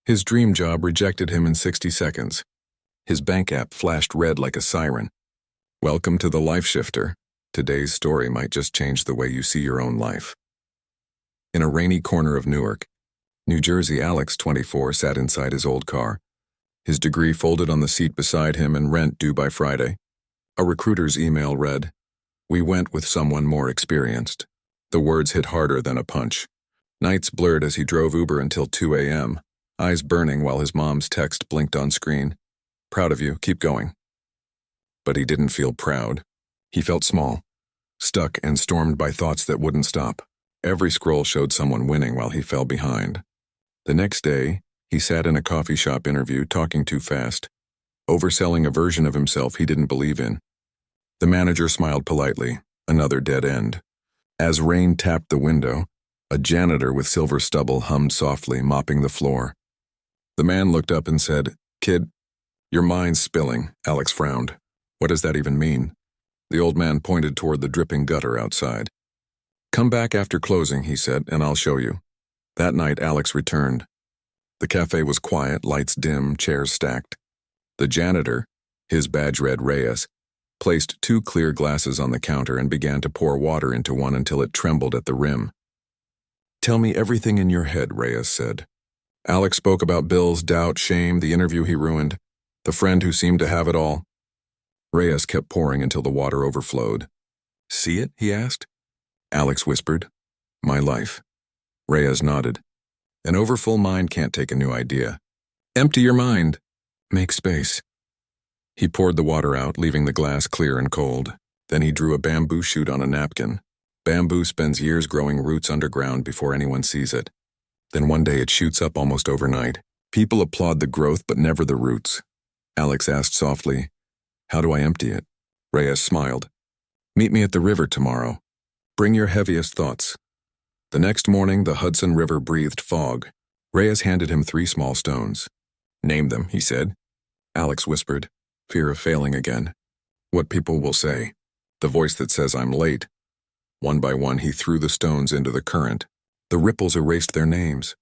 His dream job rejected him in 60 seconds. His bank app flashed red like a siren. Welcome to the Life Shifter. Today's story might just change the way you see your own life. In a rainy corner of Newark, New Jersey, Alex, 24, sat inside his old car. His degree folded on the seat beside him and rent due by Friday. A recruiter's email read, "We went with someone more experienced." The words hit harder than a punch. Nights blurred as he drove Uber until 2 a.m., eyes burning while his mom's text blinked on screen. "Proud of you, keep going." But he didn't feel proud. He felt small, stuck and stormed by thoughts that wouldn't stop. Every scroll showed someone winning while he fell behind. The next day, he sat in a coffee shop interview talking too fast, overselling a version of himself he didn't believe in. The manager smiled politely, another dead end. As rain tapped the window, a janitor with silver stubble hummed softly, mopping the floor. The man looked up and said, "Kid, your mind's spilling." Alex frowned. "What does that even mean?" The old man pointed toward the dripping gutter outside. "Come back after closing," he said, "and I'll show you." That night, Alex returned. The cafe was quiet, lights dim, chairs stacked. The janitor, his badge read Reyes, placed 2 clear glasses on the counter and began to pour water into one until it trembled at the rim. "Tell me everything in your head," Reyes said. Alex spoke about bills, doubt, shame, the interview he ruined, the friend who seemed to have it all. Reyes kept pouring until the water overflowed. "See it?" he asked. Alex whispered, "My life." Reyes nodded. "An overfull mind can't take a new idea. Empty your mind. Make space." He poured the water out, leaving the glass clear and cold. Then he drew a bamboo shoot on a napkin. Bamboo spends years growing roots underground before anyone sees it. Then one day it shoots up almost overnight. People applaud the growth but never the roots. Alex asked softly, "How do I empty it?" Reyes smiled. "Meet me at the river tomorrow. Bring your heaviest thoughts." The next morning, the Hudson River breathed fog. Reyes handed him 3 small stones. "Name them," he said. Alex whispered, fear of failing again. "What people will say. The voice that says I'm late." One by one, he threw the stones into the current. The ripples erased their names.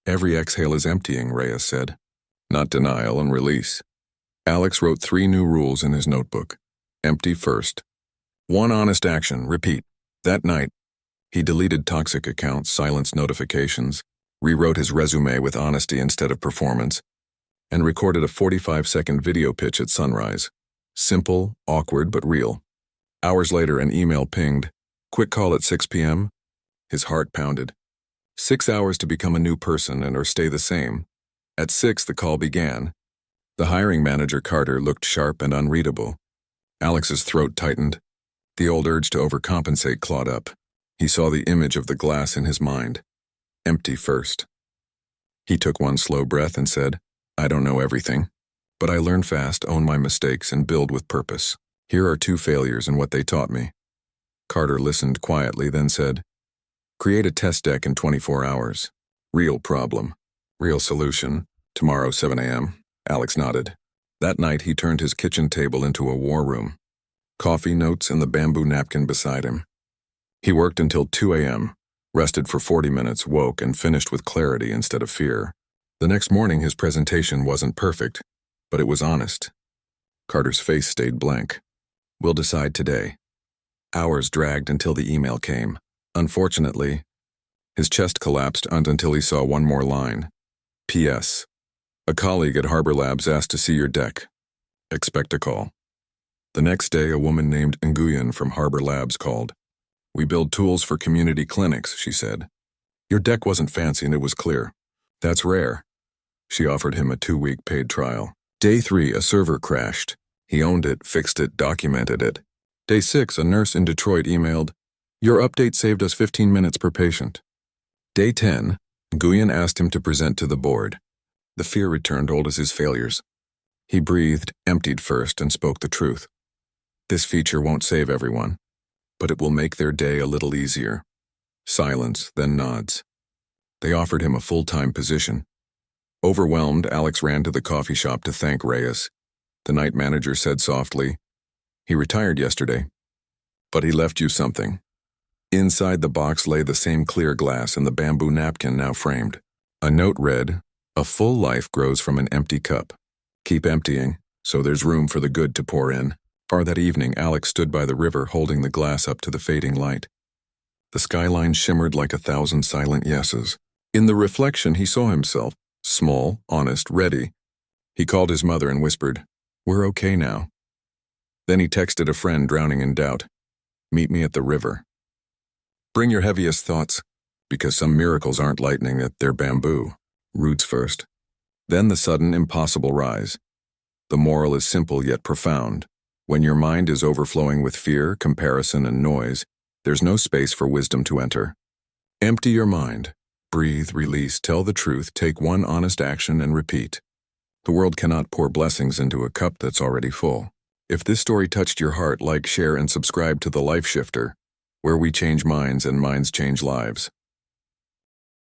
"Every exhale is emptying," Reyes said. "Not denial and release." Alex wrote 3 new rules in his notebook. Empty first. 1 honest action, repeat. That night, he deleted toxic accounts, silenced notifications, rewrote his resume with honesty instead of performance, and recorded a 45-second video pitch at sunrise. Simple, awkward, but real. Hours later, an email pinged. "Quick call at 6 p.m. His heart pounded. 6 hours to become a new person and or stay the same. At 6, the call began. The hiring manager, Carter, looked sharp and unreadable. Alex's throat tightened. The old urge to overcompensate clawed up. He saw the image of the glass in his mind. Empty first. He took one slow breath and said, "I don't know everything, but I learn fast, own my mistakes, and build with purpose. Here are 2 failures and what they taught me." Carter listened quietly, then said, "Create a test deck in 24 hours. Real problem. Real solution. Tomorrow, 7 a.m. Alex nodded. That night, he turned his kitchen table into a war room. Coffee, notes, and the bamboo napkin beside him. He worked until 2 a.m., rested for 40 minutes, woke, and finished with clarity instead of fear. The next morning, his presentation wasn't perfect, but it was honest. Carter's face stayed blank. "We'll decide today." Hours dragged until the email came. Unfortunately, his chest collapsed until he saw one more line. "P.S. A colleague at Harbor Labs asked to see your deck. Expect a call." The next day, a woman named Nguyen from Harbor Labs called. "We build tools for community clinics," she said. "Your deck wasn't fancy and it was clear. That's rare." She offered him a 2-week paid trial. Day 3, a server crashed. He owned it, fixed it, documented it. Day 6, a nurse in Detroit emailed, "Your update saved us 15 minutes per patient." Day 10, Nguyen asked him to present to the board. The fear returned, old as his failures. He breathed, emptied first, and spoke the truth. "This feature won't save everyone, but it will make their day a little easier." Silence, then nods. They offered him a full-time position. Overwhelmed, Alex ran to the coffee shop to thank Reyes. The night manager said softly, "He retired yesterday, but he left you something." Inside the box lay the same clear glass and the bamboo napkin now framed. A note read, A full life grows from an empty cup. Keep emptying, so there's room for the good to pour in. That evening, Alex stood by the river holding the glass up to the fading light. The skyline shimmered like 1,000 silent yeses. In the reflection, he saw himself, small, honest, ready. He called his mother and whispered, "We're okay now." Then he texted a friend drowning in doubt, "Meet me at the river." Bring your heaviest thoughts, because some miracles aren't lightning, they're bamboo. Roots first, then the sudden, impossible rise. The moral is simple yet profound. When your mind is overflowing with fear, comparison, and noise, there's no space for wisdom to enter. Empty your mind. Breathe, release, tell the truth, take one honest action, and repeat. The world cannot pour blessings into a cup that's already full. If this story touched your heart, like, share, and subscribe to The Life Shifter, where we change minds and minds change lives.